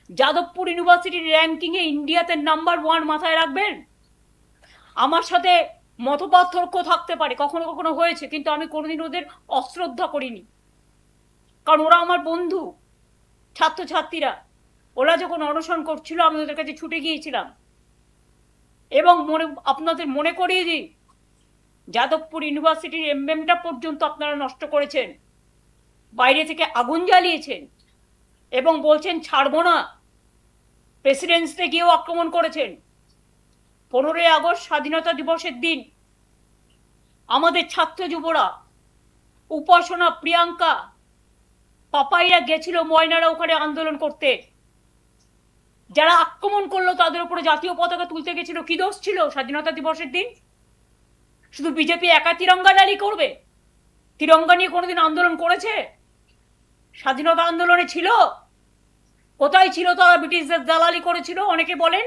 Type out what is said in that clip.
যাদবপুর ইউনিভার্সিটির র্যাঙ্কিংয়ে ইন্ডিয়াতে নাম্বার 1 মাথায় রাখবেন। আমার সাথে মতপার্থক্য থাকতে পারে, কখনো কখনো হয়েছে, কিন্তু আমি কোনোদিন ওদের অশ্রদ্ধা করিনি, কারণ ওরা আমার বন্ধু। ছাত্রছাত্রীরা ওরা যখন অনশন করছিল আমি ওদের কাছে ছুটে গিয়েছিলাম। এবং আপনাদের মনে করিয়ে দিই, যাদবপুর ইউনিভার্সিটির এমবেমটা পর্যন্ত আপনারা নষ্ট করেছেন, বাইরে থেকে আগুন জ্বালিয়েছেন এবং বলছেন ছাড়বো না। প্রেসিডেন্সিতে গিয়েও আক্রমণ করেছেন। 15ই আগস্ট স্বাধীনতা দিবসের দিন আমাদের ছাত্র যুবরা, উপাসনা, প্রিয়াঙ্কা, পাপাইরা গেছিল ময়নারা ওখানে আন্দোলন করতে। যারা আক্রমণ করলো তাদের উপরে জাতীয় পতাকা তুলতে গেছিল, কি দোষ ছিল স্বাধীনতা দিবসের দিন? শুধু বিজেপি একা তিরঙ্গা র্যালি করবে? তিরঙ্গা নিয়ে কোনোদিন আন্দোলন করেছে? স্বাধীনতা আন্দোলনে ছিল? কোথায় ছিল তারা? ব্রিটিশদের দালালি করেছিল অনেকে বলেন।